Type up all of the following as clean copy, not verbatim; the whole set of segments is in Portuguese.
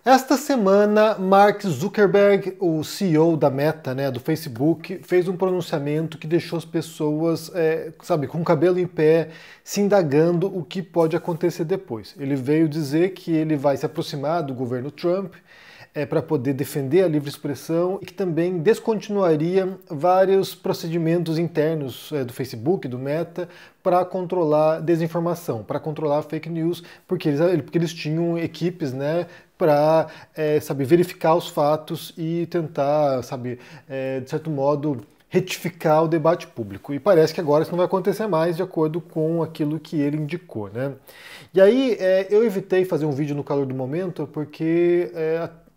Esta semana, Mark Zuckerberg, o CEO da Meta, do Facebook, fez um pronunciamento que deixou as pessoas, com o cabelo em pé, se indagando o que pode acontecer depois. Ele veio dizer que ele vai se aproximar do governo Trump para poder defender a livre expressão e que também descontinuaria vários procedimentos internos do Facebook, do Meta, para controlar desinformação, para controlar fake news, porque eles tinham equipes, para verificar os fatos e tentar, de certo modo, retificar o debate público. E parece que agora isso não vai acontecer mais, de acordo com aquilo que ele indicou, E aí eu evitei fazer um vídeo no calor do momento, porque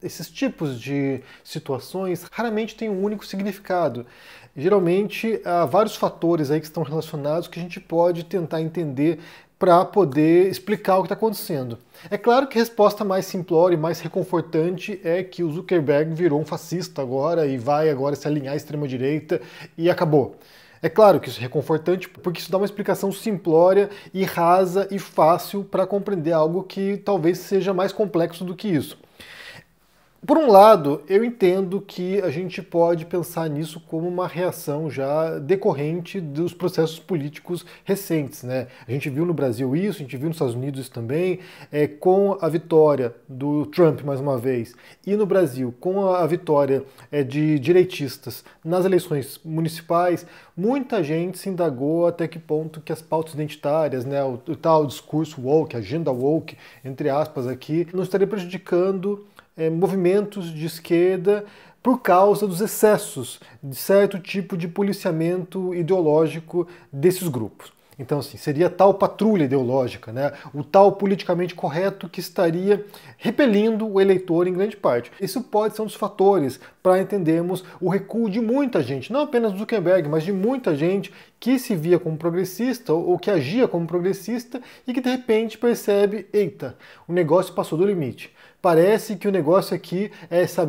esses tipos de situações raramente têm um único significado. Geralmente há vários fatores aí que estão relacionados que a gente pode tentar entender para poder explicar o que está acontecendo. É claro que a resposta mais simplória e mais reconfortante é que o Zuckerberg virou um fascista agora e vai agora se alinhar à extrema-direita e acabou. É claro que isso é reconfortante, porque isso dá uma explicação simplória e rasa e fácil para compreender algo que talvez seja mais complexo do que isso. Por um lado, eu entendo que a gente pode pensar nisso como uma reação já decorrente dos processos políticos recentes, A gente viu no Brasil isso, a gente viu nos Estados Unidos isso também, com a vitória do Trump, mais uma vez, e no Brasil, com a vitória de direitistas nas eleições municipais, muita gente se indagou até que ponto que as pautas identitárias, o tal discurso woke, agenda woke, entre aspas aqui, não estaria prejudicando movimentos de esquerda por causa dos excessos de certo tipo de policiamento ideológico desses grupos. Então, assim, seria tal patrulha ideológica, o tal politicamente correto que estaria repelindo o eleitor em grande parte. Isso pode ser um dos fatores para entendermos o recuo de muita gente, não apenas do Zuckerberg, mas de muita gente que se via como progressista ou que agia como progressista e que de repente percebe, eita, o negócio passou do limite. Parece que o negócio aqui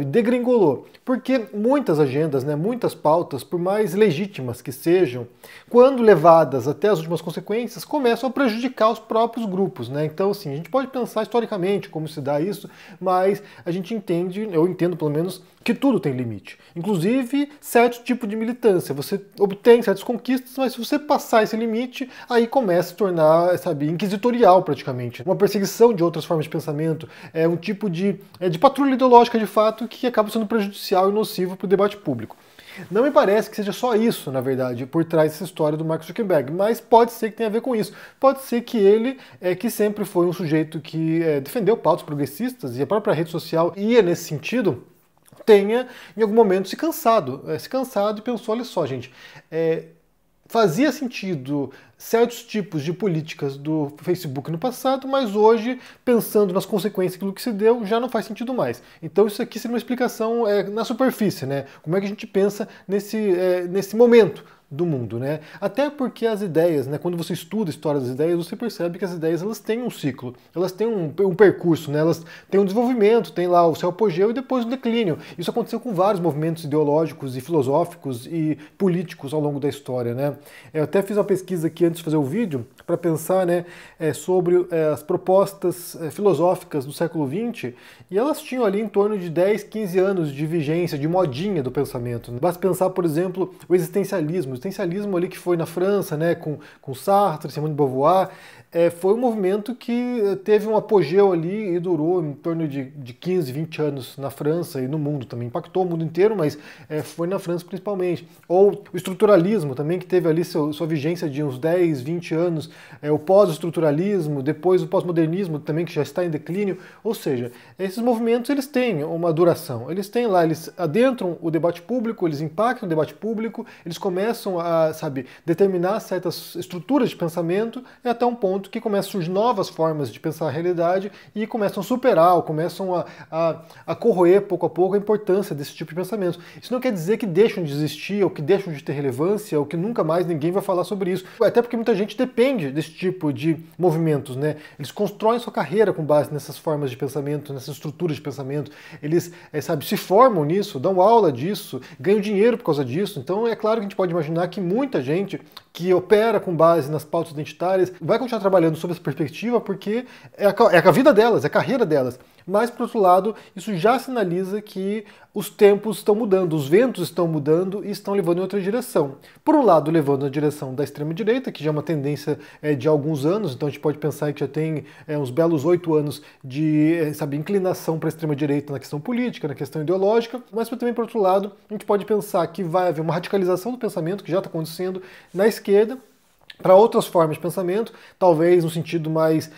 degringolou. Porque muitas agendas, muitas pautas, por mais legítimas que sejam, quando levadas até as últimas consequências, começam a prejudicar os próprios grupos, Então, assim, a gente pode pensar historicamente como se dá isso, mas a gente entende, eu entendo pelo menos, que tudo tem limite. Inclusive, certo tipo de militância. Você obtém certas conquistas, mas se você passar esse limite, aí começa a se tornar, inquisitorial praticamente. Uma perseguição de outras formas de pensamento, um tipo de patrulha ideológica de fato que acaba sendo prejudicial e nocivo para o debate público. Não me parece que seja só isso, na verdade, por trás dessa história do Mark Zuckerberg, mas pode ser que tenha a ver com isso. Pode ser que ele, que sempre foi um sujeito que defendeu pautas progressistas e a própria rede social ia nesse sentido, tenha em algum momento se cansado e pensou, olha só, gente, fazia sentido certos tipos de políticas do Facebook no passado, mas hoje, pensando nas consequências do que se deu, já não faz sentido mais. Então isso aqui seria uma explicação na superfície, Como é que a gente pensa nesse momento do mundo, Até porque as ideias, quando você estuda a história das ideias, você percebe que as ideias elas têm um ciclo, elas têm um percurso, Elas têm um desenvolvimento, tem lá o seu apogeu e depois o declínio. Isso aconteceu com vários movimentos ideológicos e filosóficos e políticos ao longo da história, Eu até fiz uma pesquisa aqui antes de fazer o vídeo para pensar, sobre as propostas filosóficas do século XX e elas tinham ali em torno de 10, 15 anos de vigência, de modinha do pensamento. Basta pensar, por exemplo, o existencialismo ali que foi na França, com Sartre, Simone de Beauvoir, foi um movimento que teve um apogeu ali e durou em torno de 15, 20 anos na França e no mundo também. Impactou o mundo inteiro, mas foi na França principalmente. Ou o estruturalismo também, que teve ali sua vigência de uns 10, 20 anos. O pós-estruturalismo, depois o pós-modernismo também, que já está em declínio. Ou seja, esses movimentos eles têm uma duração. Eles têm lá, eles adentram o debate público, eles impactam o debate público, eles começam a, determinar certas estruturas de pensamento e até um ponto que começam a surgir novas formas de pensar a realidade e começam a superar, ou começam a corroer pouco a pouco a importância desse tipo de pensamento. Isso não quer dizer que deixam de existir, ou que deixam de ter relevância, ou que nunca mais ninguém vai falar sobre isso. Até porque muita gente depende desse tipo de movimentos, Eles constroem sua carreira com base nessas formas de pensamento, nessas estruturas de pensamento. Eles, se formam nisso, dão aula disso, ganham dinheiro por causa disso. Então é claro que a gente pode imaginar que muita gente que opera com base nas pautas identitárias vai continuar trabalhando sob essa perspectiva porque é a vida delas, é a carreira delas. Mas, por outro lado, isso já sinaliza que os tempos estão mudando, os ventos estão mudando e estão levando em outra direção. Por um lado, levando na direção da extrema-direita, que já é uma tendência de alguns anos, então a gente pode pensar que já tem uns belos 8 anos de inclinação para a extrema-direita na questão política, na questão ideológica, mas também, por outro lado, a gente pode pensar que vai haver uma radicalização do pensamento, que já está acontecendo na esquerda, para outras formas de pensamento, talvez no sentido mais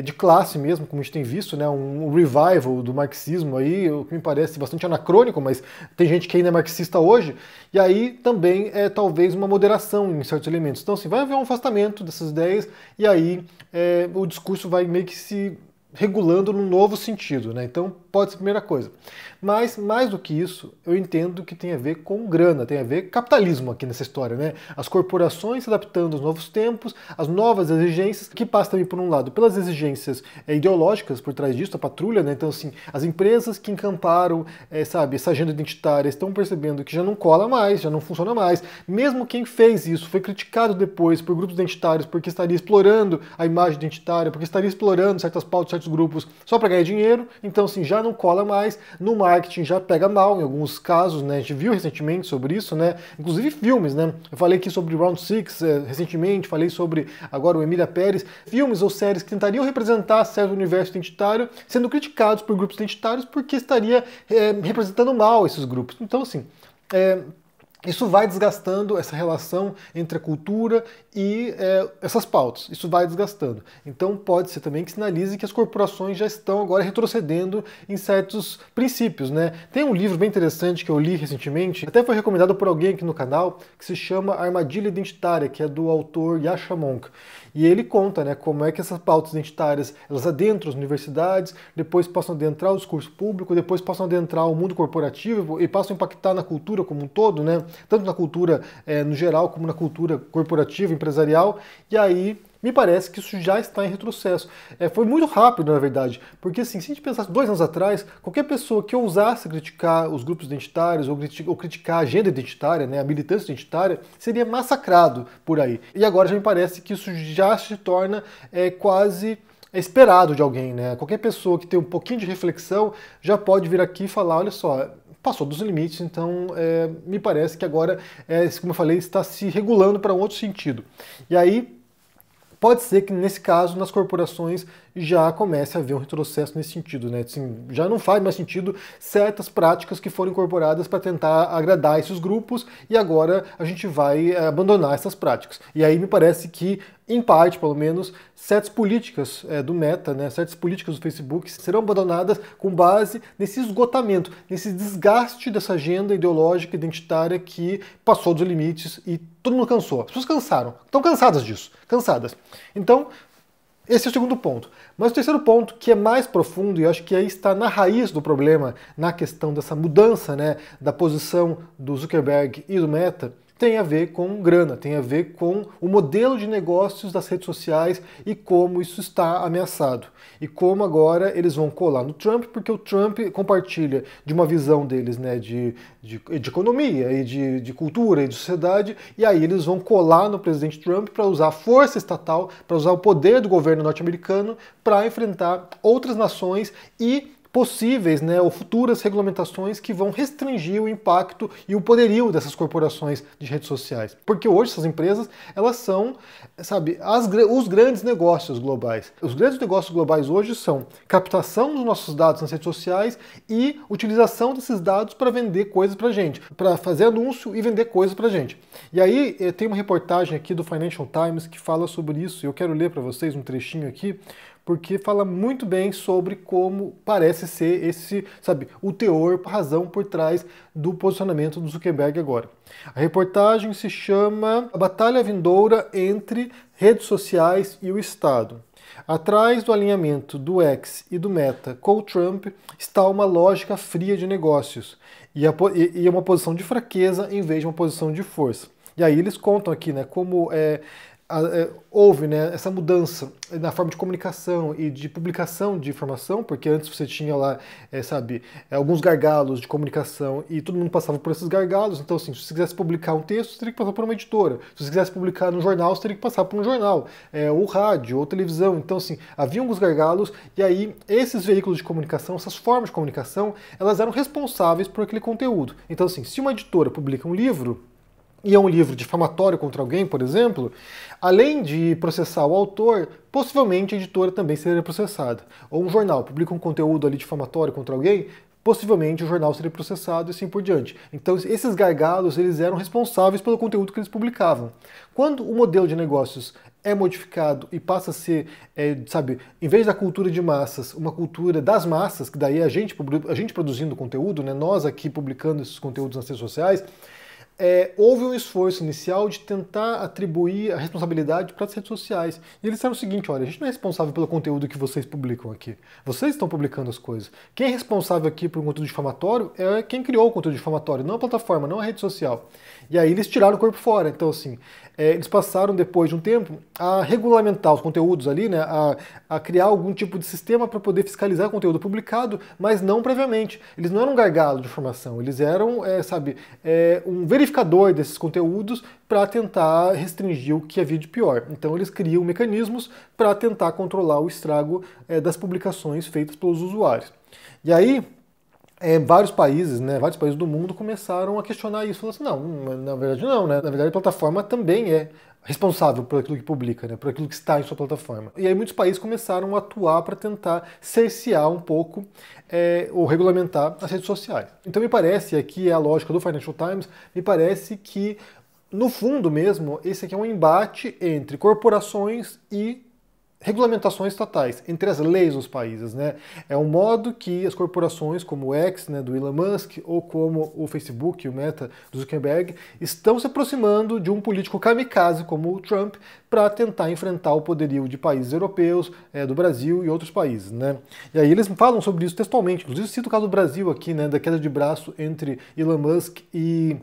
de classe mesmo, como a gente tem visto, né, um revival do marxismo aí, o que me parece bastante anacrônico, mas tem gente que ainda é marxista hoje, e aí também talvez uma moderação em certos elementos. Então assim, vai haver um afastamento dessas ideias, e aí o discurso vai meio que se regulando num novo sentido, né? Então pode ser a primeira coisa. Mas, mais do que isso, eu entendo que tem a ver com grana, tem a ver com capitalismo aqui nessa história, né? As corporações se adaptando aos novos tempos, às novas exigências, que passa também, por um lado, pelas exigências ideológicas por trás disso, a patrulha, né? Então, assim, as empresas que encamparam, essa agenda identitária estão percebendo que já não cola mais, já não funciona mais. Mesmo quem fez isso foi criticado depois por grupos identitários porque estaria explorando a imagem identitária, porque estaria explorando certas pautas, certos grupos só para ganhar dinheiro. Então, assim, já não cola mais. No marketing já pega mal em alguns casos, né? A gente viu recentemente sobre isso, né? Inclusive filmes, né? Eu falei aqui sobre Round Six recentemente, falei sobre agora o Emília Pérez. Filmes ou séries que tentariam representar certo universo identitário, sendo criticados por grupos identitários porque estaria representando mal esses grupos. Então, assim, isso vai desgastando essa relação entre a cultura e essas pautas. Isso vai desgastando. Então pode ser também que sinalize que as corporações já estão agora retrocedendo em certos princípios, né? Tem um livro bem interessante que eu li recentemente, até foi recomendado por alguém aqui no canal, que se chama Armadilha Identitária, que é do autor Yascha Mounk. E ele conta, né, como é que essas pautas identitárias, elas adentram as universidades, depois passam a adentrar o discurso público, depois passam a adentrar o mundo corporativo e passam a impactar na cultura como um todo, né? Tanto na cultura no geral como na cultura corporativa, empresarial, e aí me parece que isso já está em retrocesso. Foi muito rápido, na verdade, porque assim, se a gente pensasse 2 anos atrás, qualquer pessoa que ousasse criticar os grupos identitários ou criticar a agenda identitária, né, a militância identitária, seria massacrado por aí. E agora já me parece que isso já se torna quase esperado de alguém, né? Qualquer pessoa que tem um pouquinho de reflexão já pode vir aqui e falar, olha só, passou dos limites, então me parece que agora, como eu falei, está se regulando para um outro sentido. E aí, pode ser que, nesse caso, nas corporações já comece a haver um retrocesso nesse sentido, né? Assim, já não faz mais sentido certas práticas que foram incorporadas para tentar agradar esses grupos e agora a gente vai abandonar essas práticas. E aí me parece que, em parte, pelo menos, certas políticas do Meta, né, certas políticas do Facebook serão abandonadas com base nesse esgotamento, nesse desgaste dessa agenda ideológica, identitária que passou dos limites e todo mundo cansou. As pessoas cansaram, estão cansadas disso, cansadas. Então, esse é o segundo ponto. Mas o terceiro ponto, que é mais profundo, e eu acho que aí está na raiz do problema, na questão dessa mudança, né, da posição do Zuckerberg e do Meta, tem a ver com grana, tem a ver com o modelo de negócios das redes sociais e como isso está ameaçado. E como agora eles vão colar no Trump, porque o Trump compartilha de uma visão deles, né, de economia e de cultura e de sociedade, e aí eles vão colar no presidente Trump para usar a força estatal, para usar o poder do governo norte-americano para enfrentar outras nações e possíveis, né, ou futuras regulamentações que vão restringir o impacto e o poderio dessas corporações de redes sociais. Porque hoje essas empresas, elas são, sabe, os grandes negócios globais. Os grandes negócios globais hoje são captação dos nossos dados nas redes sociais e utilização desses dados para vender coisas pra gente, para fazer anúncio e vender coisas pra gente. E aí tem uma reportagem aqui do Financial Times que fala sobre isso, eu quero ler para vocês um trechinho aqui, porque fala muito bem sobre como parece ser esse, sabe, o teor, a razão por trás do posicionamento do Zuckerberg agora. A reportagem se chama A Batalha Vindoura entre Redes Sociais e o Estado. Atrás do alinhamento do X e do Meta com o Trump está uma lógica fria de negócios e uma posição de fraqueza em vez de uma posição de força. E aí eles contam aqui, né, como houve, né, essa mudança na forma de comunicação e de publicação de informação, porque antes você tinha lá, alguns gargalos de comunicação e todo mundo passava por esses gargalos. Então, assim, se você quisesse publicar um texto, você teria que passar por uma editora. Se você quisesse publicar no jornal, você teria que passar por um jornal, ou rádio, ou televisão. Então, assim, havia alguns gargalos, e aí esses veículos de comunicação, essas formas de comunicação, elas eram responsáveis por aquele conteúdo. Então, assim, se uma editora publica um livro, e é um livro difamatório contra alguém, por exemplo, além de processar o autor, possivelmente a editora também seria processada. Ou um jornal publica um conteúdo ali difamatório contra alguém, possivelmente o jornal seria processado e assim por diante. Então esses gargalos, eles eram responsáveis pelo conteúdo que eles publicavam. Quando o modelo de negócios é modificado e passa a ser, em vez da cultura de massas, uma cultura das massas, que daí é a gente produzindo conteúdo, né, nós aqui publicando esses conteúdos nas redes sociais, houve um esforço inicial de tentar atribuir a responsabilidade para as redes sociais. E eles disseram o seguinte: olha, a gente não é responsável pelo conteúdo que vocês publicam aqui. Vocês estão publicando as coisas. Quem é responsável aqui por um conteúdo difamatório é quem criou o conteúdo difamatório, não a plataforma, não a rede social. E aí eles tiraram o corpo fora. Então, assim, eles passaram, depois de um tempo, a regulamentar os conteúdos ali, né, a criar algum tipo de sistema para poder fiscalizar o conteúdo publicado, mas não previamente. Eles não eram um gargalo de informação, eles eram, um verificador desses conteúdos para tentar restringir o que havia de pior. Então eles criam mecanismos para tentar controlar o estrago das publicações feitas pelos usuários. E aí, vários países do mundo começaram a questionar isso. Falaram assim, não, na verdade não, né? Na verdade a plataforma também é responsável por aquilo que publica, né? Por aquilo que está em sua plataforma. E aí muitos países começaram a atuar para tentar cercear um pouco ou regulamentar as redes sociais. Então me parece, aqui é a lógica do Financial Times, me parece que, no fundo mesmo, esse aqui é um embate entre corporações e regulamentações estatais, entre as leis dos países, né? É um modo que as corporações, como o X, né, do Elon Musk, ou como o Facebook, o Meta, do Zuckerberg, estão se aproximando de um político kamikaze como o Trump para tentar enfrentar o poderio de países europeus, do Brasil e outros países, né? E aí eles falam sobre isso textualmente, inclusive cito o caso do Brasil aqui, né, da queda de braço entre Elon Musk e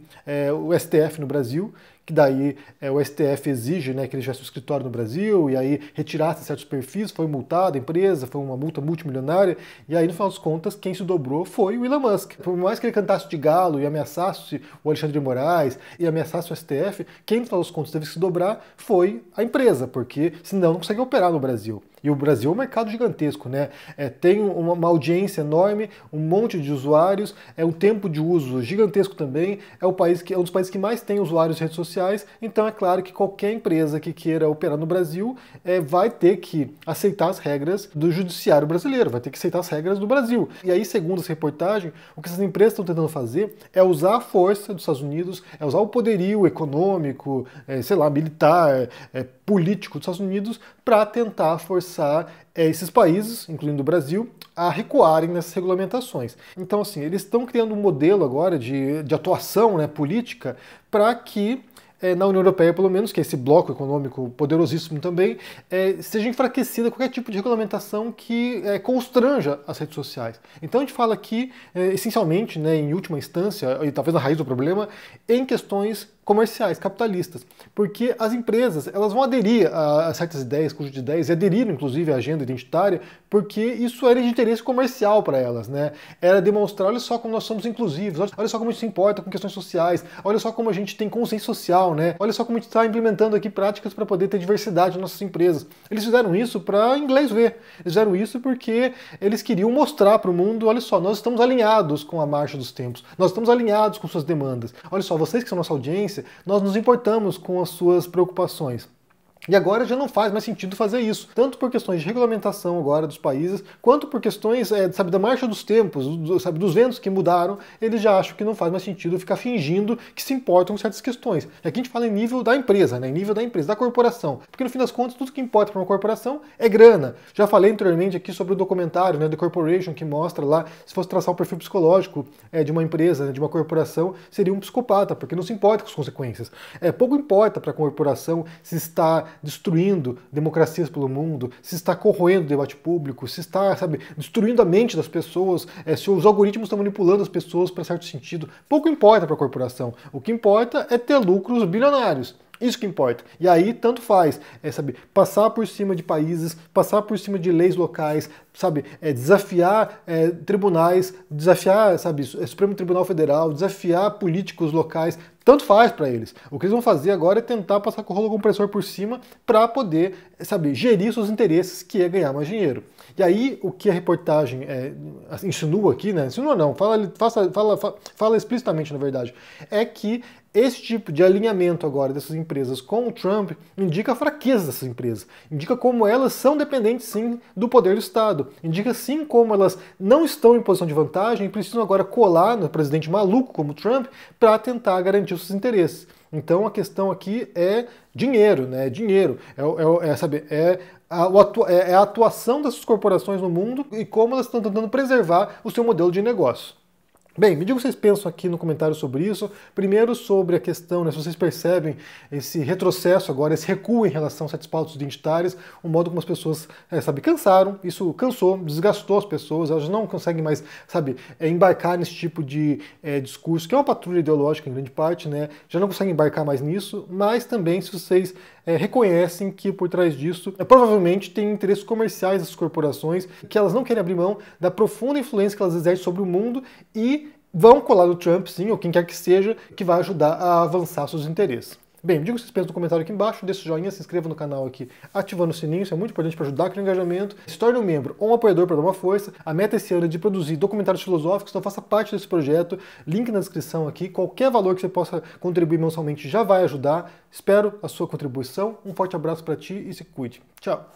o STF no Brasil, que daí o STF exige, né, que ele tivesse um escritório no Brasil e aí retirasse certos perfis, foi multada a empresa, foi uma multa multimilionária, e aí no final das contas quem se dobrou foi o Elon Musk. Por mais que ele cantasse de galo e ameaçasse o Alexandre de Moraes e ameaçasse o STF, quem no final das contas teve que se dobrar foi a empresa, porque senão não consegue operar no Brasil. E o Brasil é um mercado gigantesco, né? Tem uma audiência enorme, um monte de usuários, um tempo de uso gigantesco também, é um dos países que mais tem usuários de redes sociais, então é claro que qualquer empresa que queira operar no Brasil vai ter que aceitar as regras do judiciário brasileiro, vai ter que aceitar as regras do Brasil. E aí, segundo essa reportagem, o que essas empresas estão tentando fazer é usar a força dos Estados Unidos, é usar o poderio econômico, militar, político dos Estados Unidos para tentar forçar esses países, incluindo o Brasil, a recuarem nessas regulamentações. Então, assim, eles estão criando um modelo agora de atuação, né, política para que na União Europeia, pelo menos, que é esse bloco econômico poderosíssimo também, seja enfraquecida qualquer tipo de regulamentação que constranja as redes sociais. Então a gente fala aqui, essencialmente, né, em última instância, e talvez a raiz do problema, em questões comerciais, capitalistas, porque as empresas elas vão aderir a certas ideias, conjunto de ideias, e aderiram inclusive à agenda identitária, porque isso era de interesse comercial para elas, né? Era demonstrar, olha só como nós somos inclusivos, olha só como a gente se importa com questões sociais, olha só como a gente tem consciência social, né? Olha só como a gente está implementando aqui práticas para poder ter diversidade nas nossas empresas. Eles fizeram isso para inglês ver, eles fizeram isso porque eles queriam mostrar para o mundo, olha só, nós estamos alinhados com a marcha dos tempos, nós estamos alinhados com suas demandas, olha só, vocês que são nossa audiência, nós nos importamos com as suas preocupações. E agora já não faz mais sentido fazer isso, tanto por questões de regulamentação agora dos países, quanto por questões, da marcha dos tempos, dos ventos que mudaram, eles já acham que não faz mais sentido ficar fingindo que se importam com certas questões. E aqui a gente fala em nível da empresa, né, em nível da empresa, da corporação, porque no fim das contas tudo que importa para uma corporação é grana. Já falei anteriormente aqui sobre o documentário, né, The Corporation, que mostra lá, se fosse traçar o perfil psicológico de uma empresa, né, de uma corporação, seria um psicopata, porque não se importa com as consequências. Pouco importa para a corporação se está destruindo democracias pelo mundo, se está corroendo o debate público, se está, destruindo a mente das pessoas, se os algoritmos estão manipulando as pessoas para certo sentido. Pouco importa para a corporação. O que importa é ter lucros bilionários. Isso que importa. E aí, tanto faz, sabe, passar por cima de países, passar por cima de leis locais, sabe, desafiar tribunais, desafiar, sabe, Supremo Tribunal Federal, desafiar políticos locais, tanto faz para eles. O que eles vão fazer agora é tentar passar com o rolo compressor por cima para poder, sabe, gerir seus interesses, que é ganhar mais dinheiro. E aí, o que a reportagem insinua aqui, né? Insinua não, fala explicitamente, na verdade, é que esse tipo de alinhamento agora dessas empresas com o Trump indica a fraqueza dessas empresas, indica como elas são dependentes sim do poder do Estado, indica sim como elas não estão em posição de vantagem e precisam agora colar no presidente maluco como o Trump para tentar garantir os seus interesses. Então a questão aqui é dinheiro, né? Dinheiro, sabe, a atuação dessas corporações no mundo e como elas estão tentando preservar o seu modelo de negócio. Bem, me diga o que vocês pensam aqui no comentário sobre isso. Primeiro sobre a questão, né, se vocês percebem esse retrocesso agora, esse recuo em relação a certas pautas identitárias, o modo como as pessoas, sabe, cansaram, isso cansou, desgastou as pessoas, elas não conseguem mais, sabe, embarcar nesse tipo de discurso, que é uma patrulha ideológica em grande parte, né, já não conseguem embarcar mais nisso, mas também se vocês reconhecem que por trás disso provavelmente tem interesses comerciais dessas corporações, que elas não querem abrir mão da profunda influência que elas exercem sobre o mundo e vão colar no Trump, sim, ou quem quer que seja, que vai ajudar a avançar seus interesses. Bem, me diga o que vocês pensam no comentário aqui embaixo, deixa o joinha, se inscreva no canal aqui ativando o sininho, isso é muito importante para ajudar aqui no engajamento. Se torne um membro ou um apoiador para dar uma força. A meta esse ano é de produzir documentários filosóficos, então faça parte desse projeto. Link na descrição aqui, qualquer valor que você possa contribuir mensalmente já vai ajudar. Espero a sua contribuição, um forte abraço para ti e se cuide. Tchau!